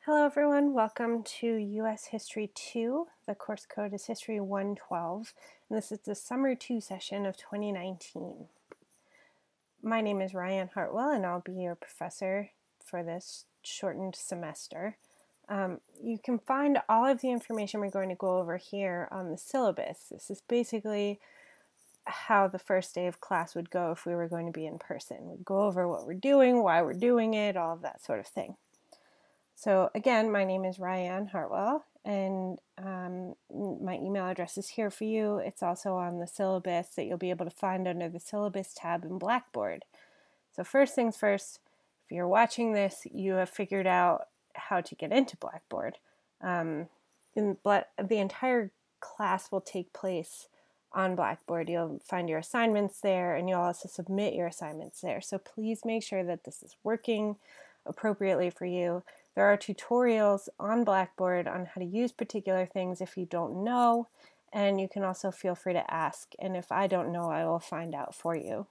Hello everyone, welcome to U.S. History 2. The course code is History 112, and this is the Summer 2 session of 2019. My name is Ryan Hartwell, and I'll be your professor for this shortened semester. You can find all of the information we're going to go over here on the syllabus. This is basically how the first day of class would go if we were going to be in person. We'd go over what we're doing, why we're doing it, all of that sort of thing. So again, my name is Ryan Hartwell, and my email address is here for you. It's also on the syllabus that you'll be able to find under the syllabus tab in Blackboard. So first things first, if you're watching this, you have figured out how to get into Blackboard. The entire class will take place on Blackboard. You'll find your assignments there, and you'll also submit your assignments there. So please make sure that this is working appropriately for you. There are tutorials on Blackboard on how to use particular things if you don't know, and you can also feel free to ask, and if I don't know, I will find out for you.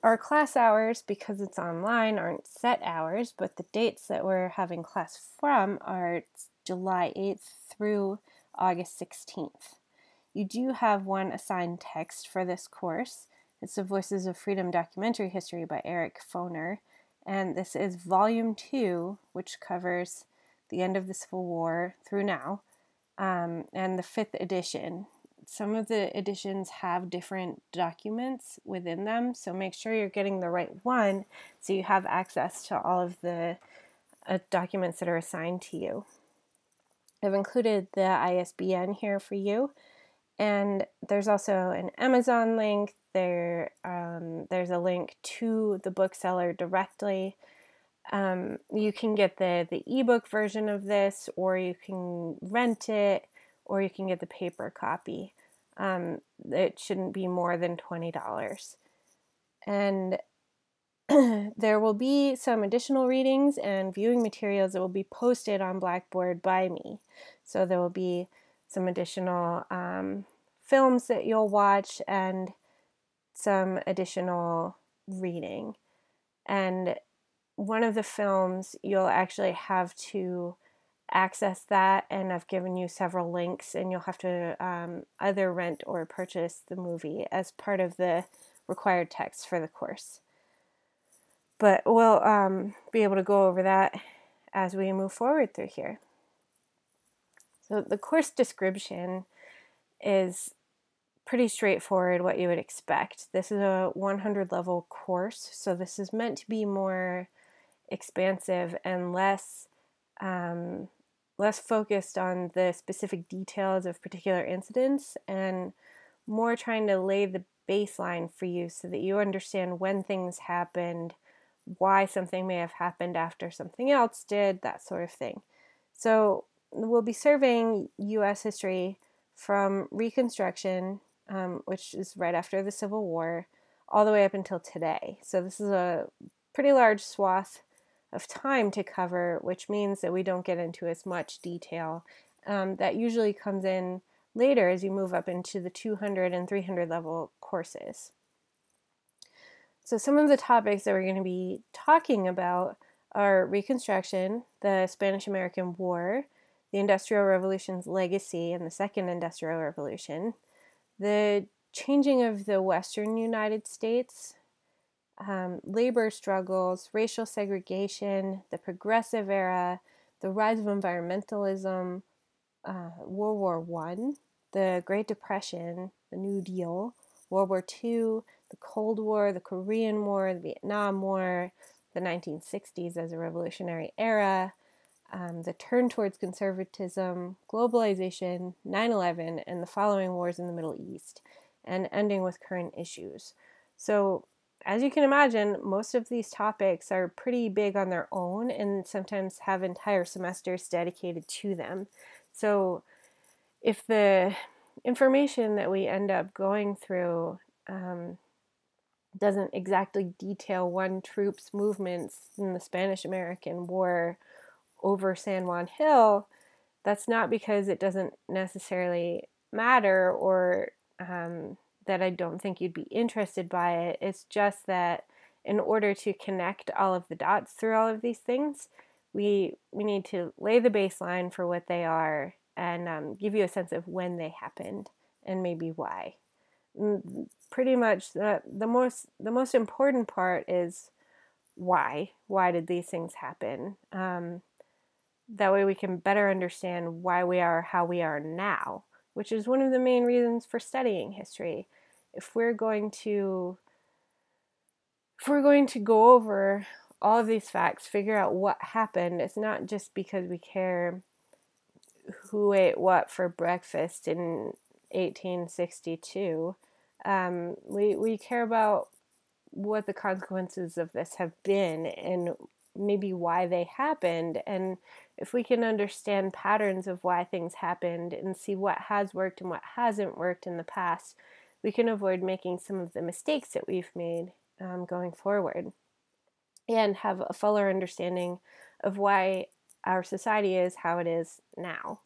Our class hours, because it's online, aren't set hours, but the dates that we're having class from are July 8th through August 16th. You do have one assigned text for this course. It's the Voices of Freedom Documentary History by Eric Foner. And this is Volume 2, which covers the end of the Civil War through now, and the 5th edition. Some of the editions have different documents within them, so make sure you're getting the right one so you have access to all of the documents that are assigned to you. I've included the ISBN here for you, and there's also an Amazon link. There's a link to the bookseller directly. You can get the ebook version of this, or you can rent it, or you can get the paper copy. It shouldn't be more than $20. And there will be some additional readings and viewing materials that will be posted on Blackboard by me. So there will be some additional films that you'll watch and some additional reading. And one of the films, you'll actually have to access that, and I've given you several links, and you'll have to either rent or purchase the movie as part of the required text for the course. But we'll be able to go over that as we move forward through here. So the course description is pretty straightforward, what you would expect. This is a 100 level course, so this is meant to be more expansive and less focused on the specific details of particular incidents, and more trying to lay the baseline for you so that you understand when things happened, why something may have happened after something else did, that sort of thing. So we'll be surveying U.S. history from Reconstruction, which is right after the Civil War, all the way up until today. So this is a pretty large swath of time to cover, which means that we don't get into as much detail. That usually comes in later as you move up into the 200 and 300 level courses. So some of the topics that we're going to be talking about are Reconstruction, the Spanish-American War, the Industrial Revolution's legacy and the Second Industrial Revolution, the changing of the Western United States, labor struggles, racial segregation, the Progressive Era, the rise of environmentalism, World War I, the Great Depression, the New Deal, World War II, the Cold War, the Korean War, the Vietnam War, the 1960s as a revolutionary era, the turn towards conservatism, globalization, 9/11, and the following wars in the Middle East, and ending with current issues. So, as you can imagine, most of these topics are pretty big on their own and sometimes have entire semesters dedicated to them. So, if the information that we end up going through doesn't exactly detail one troop's movements in the Spanish-American War over San Juan Hill, that's not because it doesn't necessarily matter or that I don't think you'd be interested by it. It's just that in order to connect all of the dots through all of these things, we need to lay the baseline for what they are and give you a sense of when they happened and maybe why. Pretty much the most important part is why. Why did these things happen? That way we can better understand why we are how we are now, which is one of the main reasons for studying history. If we're going to go over all of these facts, figure out what happened, it's not just because we care who ate what for breakfast in 1862. We care about what the consequences of this have been and maybe why they happened. And if we can understand patterns of why things happened and see what has worked and what hasn't worked in the past, we can avoid making some of the mistakes that we've made going forward, and have a fuller understanding of why our society is how it is now.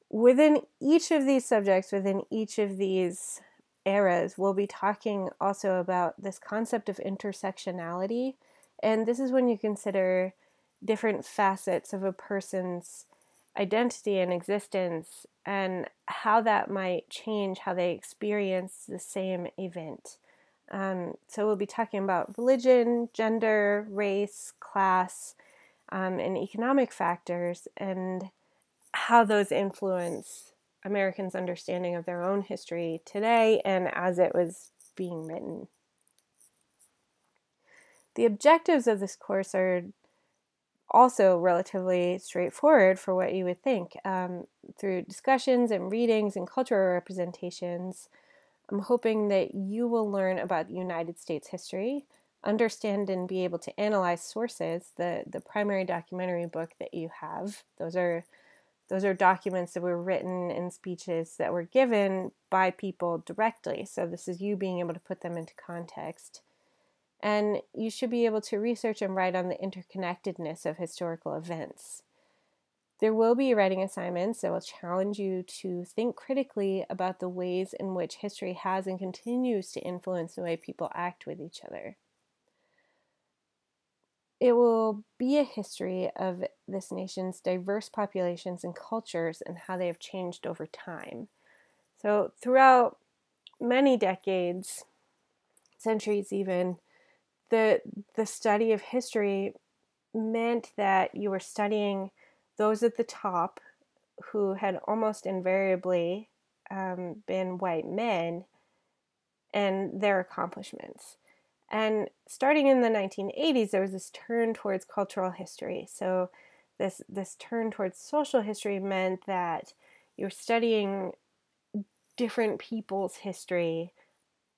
Within each of these subjects, within each of these eras, we'll be talking also about this concept of intersectionality. And this is when you consider different facets of a person's identity and existence and how that might change how they experience the same event. So we'll be talking about religion, gender, race, class, and economic factors, and how those influence Americans' understanding of their own history today and as it was being written. The objectives of this course are also relatively straightforward for what you would think. Through discussions and readings and cultural representations, I'm hoping that you will learn about United States history, understand and be able to analyze sources, the primary documentary book that you have. Those are documents that were written in speeches that were given by people directly. So this is you being able to put them into context. And you should be able to research and write on the interconnectedness of historical events. There will be writing assignments that will challenge you to think critically about the ways in which history has and continues to influence the way people act with each other. It will be a history of this nation's diverse populations and cultures and how they have changed over time. So throughout many decades, centuries even, the study of history meant that you were studying those at the top who had almost invariably been white men and their accomplishments. And starting in the 1980s, there was this turn towards cultural history. So this turn towards social history meant that you're studying different people's history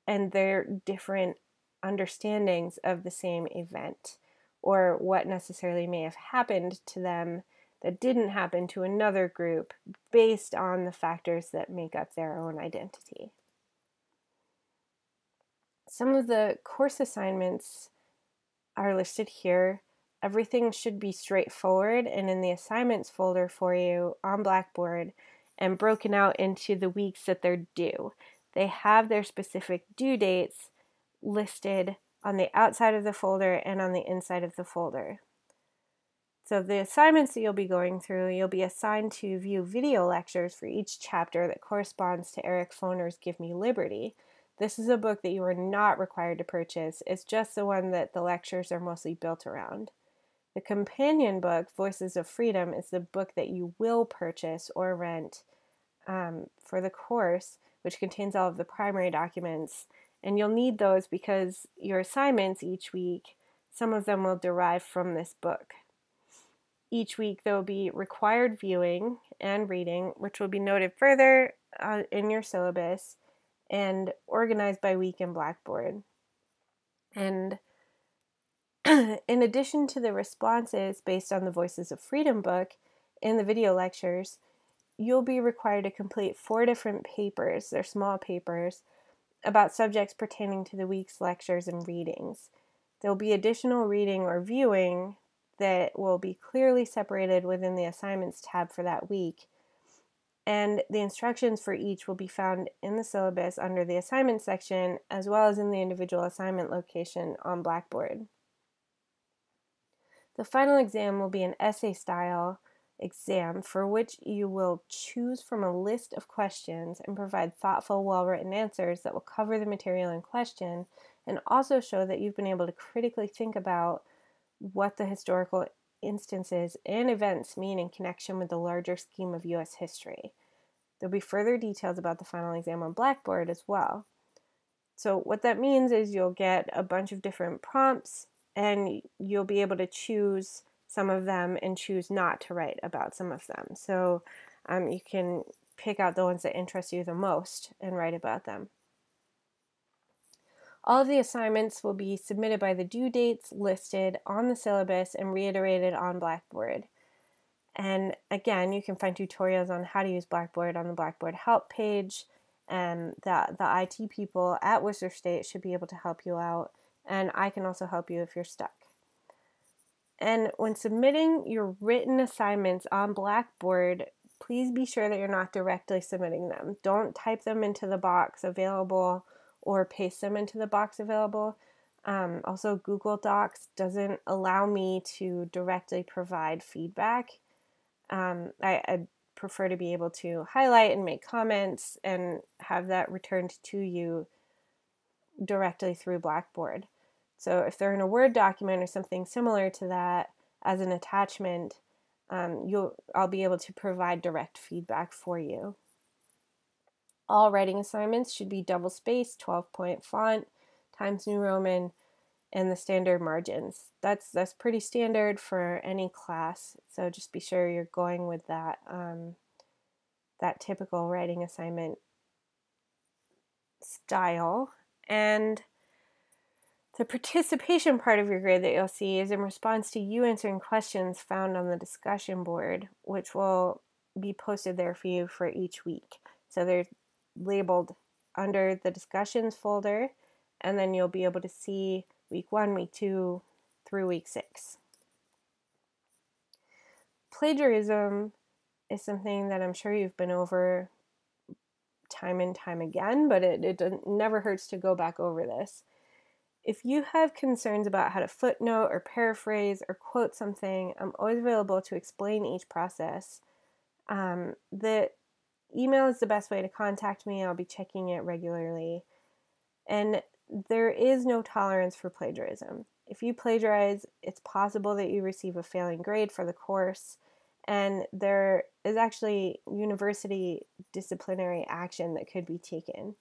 and their different understandings of the same event, or what necessarily may have happened to them that didn't happen to another group based on the factors that make up their own identity. Some of the course assignments are listed here. Everything should be straightforward and in the assignments folder for you on Blackboard and broken out into the weeks that they're due. They have their specific due dates listed on the outside of the folder and on the inside of the folder. So the assignments that you'll be going through, you'll be assigned to view video lectures for each chapter that corresponds to Eric Foner's Give Me Liberty. This is a book that you are not required to purchase. It's just the one that the lectures are mostly built around. The companion book, Voices of Freedom, is the book that you will purchase or rent for the course, which contains all of the primary documents. And you'll need those because your assignments each week, some of them will derive from this book. Each week there will be required viewing and reading, which will be noted further in your syllabus and organized by week in Blackboard. And in addition to the responses based on the Voices of Freedom book in the video lectures, you'll be required to complete 4 different papers, they're small papers, about subjects pertaining to the week's lectures and readings. There will be additional reading or viewing that will be clearly separated within the assignments tab for that week. And the instructions for each will be found in the syllabus under the assignment section, as well as in the individual assignment location on Blackboard. The final exam will be an essay style exam for which you will choose from a list of questions and provide thoughtful, well-written answers that will cover the material in question and also show that you've been able to critically think about what the historical instances and events mean in connection with the larger scheme of U.S. history. There'll be further details about the final exam on Blackboard as well. So what that means is you'll get a bunch of different prompts and you'll be able to choose some of them and choose not to write about some of them. So you can pick out the ones that interest you the most and write about them. All of the assignments will be submitted by the due dates listed on the syllabus and reiterated on Blackboard. And again, you can find tutorials on how to use Blackboard on the Blackboard help page, and the IT people at Worcester State should be able to help you out, and I can also help you if you're stuck. And when submitting your written assignments on Blackboard, please be sure that you're not directly submitting them. Don't type them into the box available or paste them into the box available. Also, Google Docs doesn't allow me to directly provide feedback. I prefer to be able to highlight and make comments and have that returned to you directly through Blackboard. So if they're in a Word document or something similar to that as an attachment, I'll be able to provide direct feedback for you. All writing assignments should be double-spaced, 12-point font, Times New Roman, and the standard margins. That's pretty standard for any class, so just be sure you're going with that, that typical writing assignment style. And the participation part of your grade that you'll see is in response to you answering questions found on the discussion board, which will be posted there for you for each week. So they're labeled under the discussions folder, and then you'll be able to see week 1, week 2, through week 6. Plagiarism is something that I'm sure you've been over time and time again, but it never hurts to go back over this. If you have concerns about how to footnote or paraphrase or quote something, I'm always available to explain each process. The email is the best way to contact me. I'll be checking it regularly. And there is no tolerance for plagiarism. If you plagiarize, it's possible that you receive a failing grade for the course, and there is actually university disciplinary action that could be taken.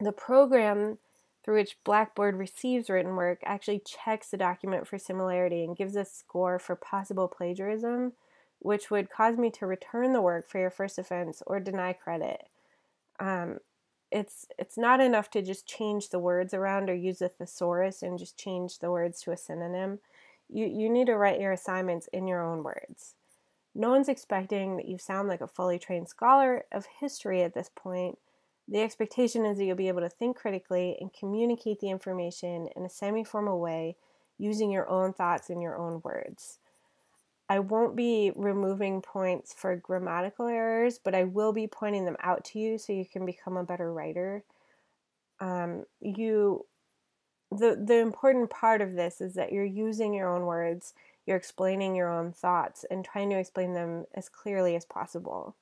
The program through which Blackboard receives written work actually checks the document for similarity and gives a score for possible plagiarism, which would cause me to return the work for your first offense or deny credit. It's not enough to just change the words around or use a thesaurus and just change the words to a synonym. You need to write your assignments in your own words. No one's expecting that you sound like a fully trained scholar of history at this point. The expectation is that you'll be able to think critically and communicate the information in a semi-formal way using your own thoughts in your own words. I won't be removing points for grammatical errors, but I will be pointing them out to you so you can become a better writer. The important part of this is that you're using your own words, you're explaining your own thoughts, and trying to explain them as clearly as possible.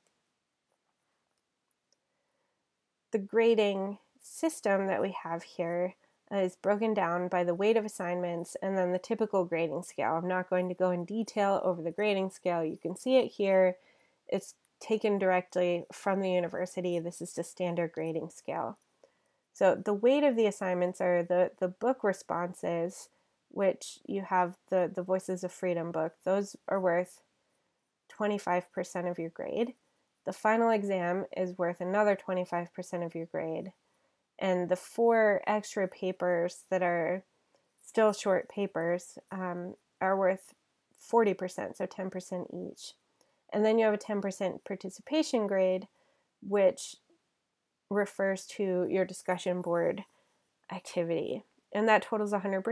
The grading system that we have here is broken down by the weight of assignments and then the typical grading scale. I'm not going to go in detail over the grading scale. You can see it here. It's taken directly from the university. This is the standard grading scale. So the weight of the assignments are the book responses, which you have the Voices of Freedom book. Those are worth 25% of your grade. The final exam is worth another 25% of your grade. And the 4 extra papers that are still short papers are worth 40%, so 10% each. And then you have a 10% participation grade, which refers to your discussion board activity. And that totals 100%.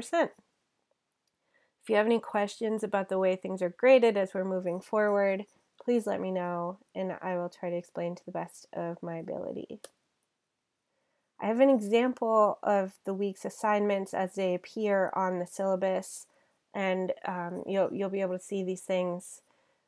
If you have any questions about the way things are graded as we're moving forward, please let me know, and I will try to explain to the best of my ability. I have an example of the week's assignments as they appear on the syllabus and you'll be able to see these things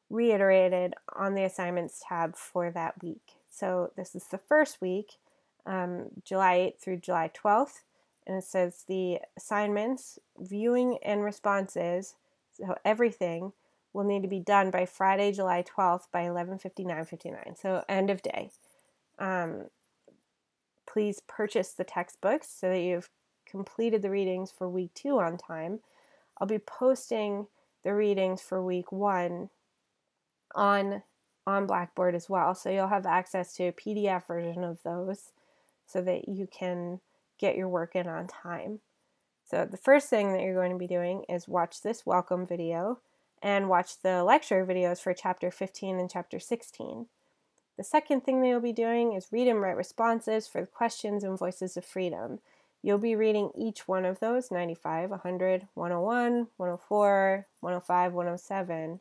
reiterated on the assignments tab for that week. So this is the first week, July 8th through July 12th, and it says the assignments, viewing and responses, so everything will need to be done by Friday, July 12th by 11:59:59, so end of day. Please purchase the textbooks so that you've completed the readings for week 2 on time. I'll be posting the readings for week 1 on Blackboard as well, so you'll have access to a PDF version of those so that you can get your work in on time. So the first thing that you're going to be doing is watch this welcome video and watch the lecture videos for chapter 15 and chapter 16. The second thing that you'll be doing is read and write responses for the questions and Voices of Freedom. You'll be reading each one of those, 95, 100, 101, 104, 105, 107,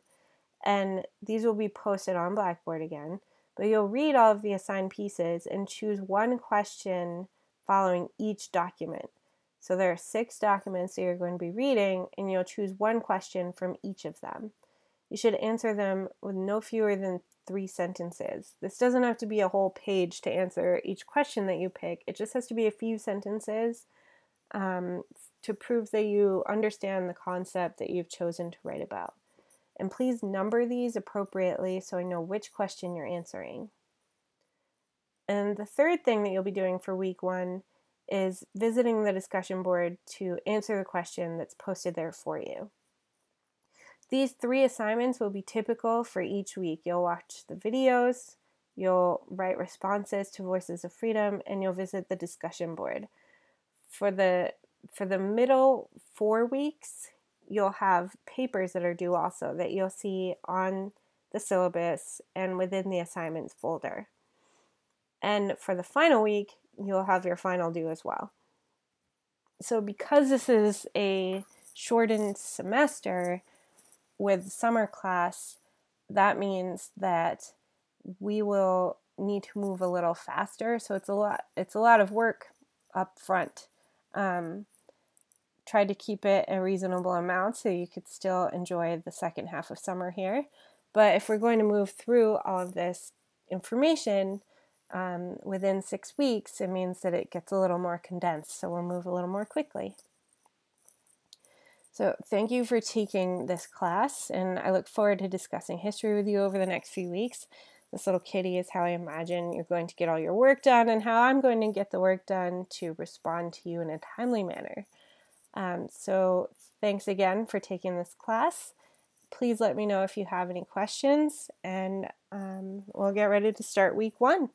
and these will be posted on Blackboard again. But you'll read all of the assigned pieces and choose one question following each document. So there are 6 documents that you're going to be reading, and you'll choose one question from each of them. You should answer them with no fewer than 3 sentences. This doesn't have to be a whole page to answer each question that you pick. It just has to be a few sentences to prove that you understand the concept that you've chosen to write about. And please number these appropriately so I know which question you're answering. And the third thing that you'll be doing for week 1 is visiting the discussion board to answer the question that's posted there for you. These 3 assignments will be typical for each week. You'll watch the videos, you'll write responses to Voices of Freedom, and you'll visit the discussion board. For the middle 4 weeks, you'll have papers that are due also that you'll see on the syllabus and within the assignments folder. And for the final week, you'll have your final due as well. So because this is a shortened semester with summer class, that means that we will need to move a little faster. So it's a lot of work up front. Try to keep it a reasonable amount so you could still enjoy the second half of summer here. But if we're going to move through all of this information within 6 weeks, it means that it gets a little more condensed, so we'll move a little more quickly. So thank you for taking this class, and I look forward to discussing history with you over the next few weeks. This little kitty is how I imagine you're going to get all your work done and how I'm going to get the work done to respond to you in a timely manner. So thanks again for taking this class. Please let me know if you have any questions, and we'll get ready to start week 1.